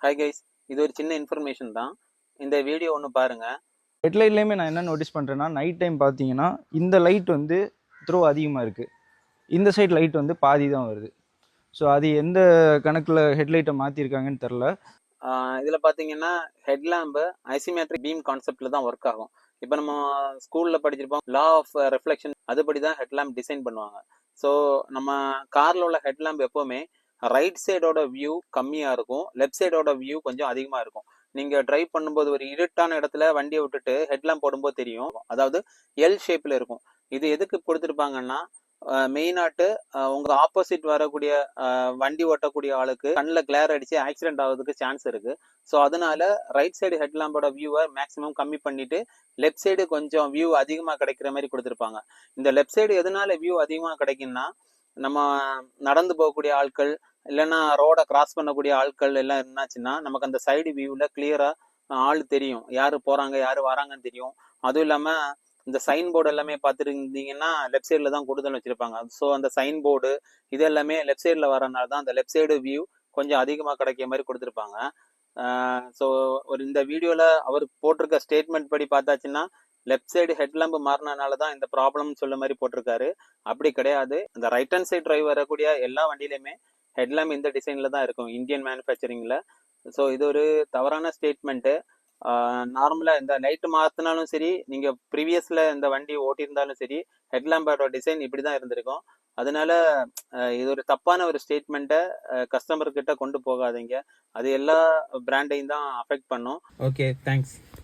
Hi guys, இது ஒரு சின்ன இன்ஃபர்மேஷன் தான். இந்த வீடியோ ஒன்று பாருங்க. ஹெட்லைட்லேயுமே நான் என்ன நோட்டீஸ் பண்ணுறேன்னா, நைட் டைம் பார்த்தீங்கன்னா இந்த லைட் வந்து த்ரோ அதிகமாக இருக்குது, இந்த சைட் லைட் வந்து பாதி தான் வருது. ஸோ அது எந்த கணக்கில் ஹெட்லைட்டை மாற்றிருக்காங்கன்னு தெரில. இதில் பார்த்தீங்கன்னா ஹெட்லாம்பு ஐசிமெட்ரிக் பீம் கான்செப்டில் தான் ஒர்க் ஆகும். இப்போ நம்ம ஸ்கூலில் படிச்சிருப்போம், லா ஆஃப் ரிஃப்ளெக்ஷன், அதுபடி தான் ஹெட்லாம்ப் டிசைன் பண்ணுவாங்க. ஸோ நம்ம காரில் உள்ள ஹெட்லாம்ப் எப்போவுமே ரைட் சைடோட வியூ கம்மியாக இருக்கும், லெஃப்ட் சைடோட வியூ கொஞ்சம் அதிகமாக இருக்கும். நீங்கள் டிரைவ் பண்ணும்போது ஒரு இருட்டான இடத்துல வண்டியை விட்டுட்டு ஹெட்லாம்ப் போடும்போது தெரியும், அதாவது எல் ஷேப்பில் இருக்கும். இது எதுக்கு கொடுத்துருப்பாங்கன்னா, மெயினாட்டு உங்க ஆப்போசிட் வரக்கூடிய வண்டி ஓட்டக்கூடிய ஆளுக்கு கண்ணில் கிளேர் அடிச்சு ஆக்சிடென்ட் ஆகிறதுக்கு சான்ஸ் இருக்கு. ஸோ அதனால ரைட் சைடு ஹெட்லாம்போட வியூவை மேக்ஸிமம் கம்மி பண்ணிட்டு லெஃப்ட் சைடு கொஞ்சம் வியூ அதிகமாக கிடைக்கிற மாதிரி கொடுத்துருப்பாங்க. இந்த லெஃப்ட் சைடு எதனால வியூ அதிகமாக கிடைக்கும்னா, நம்ம நடந்து போகக்கூடிய ஆட்கள் இல்லைன்னா ரோடை கிராஸ் பண்ணக்கூடிய ஆட்கள் எல்லாம் என்னாச்சுன்னா நமக்கு அந்த சைடு வியூவில் கிளியரா ஆள் தெரியும், யாரு போறாங்க யாரு வராங்கன்னு தெரியும். அதுவும் இல்லாம இந்த சைன் போர்டு எல்லாமே பார்த்துருந்தீங்கன்னா லெஃப்ட் சைடில் தான் கூடுதல் வச்சிருப்பாங்க. ஸோ அந்த சைன் போர்டு இது எல்லாமே லெஃப்ட் சைடில் வரனால தான் அந்த லெஃப்ட் சைடு வியூ கொஞ்சம் அதிகமாக கிடைக்கிற மாதிரி கொடுத்துருப்பாங்க. ஸோ இந்த வீடியோவில் அவர் போட்டிருக்க ஸ்டேட்மெண்ட் படி பார்த்தாச்சுன்னா லெஃப்ட் சைடு ஹெட்லாம்பு மாறினால தான் இந்த ப்ராப்ளம் சொல்ல மாதிரி போட்டிருக்காரு. அப்படி கிடையாது. இந்த ரைட் ஹேண்ட் சைடு டிரைவ் வரக்கூடிய எல்லா வண்டியிலுமே ஹெட்லாம்ப் இந்த டிசைனில் தான் இருக்கும், இந்தியன் மேனுஃபேக்சரிங்கில். ஸோ இது ஒரு தவறான ஸ்டேட்மெண்ட்டு. நார்மலாக இந்த லைட்டு மாற்றினாலும் சரி, நீங்கள் ப்ரீவியஸில் இந்த வண்டி ஓட்டியிருந்தாலும் சரி, ஹெட்லாம்போட டிசைன் இப்படி தான் இருந்திருக்கும். அதனால இது ஒரு தப்பான ஒரு ஸ்டேட்மெண்ட்டை கஸ்டமர்கிட்ட கொண்டு போகாதீங்க. அது எல்லா பிராண்டையும் தான் அஃபெக்ட் பண்ணும். Okay, thanks.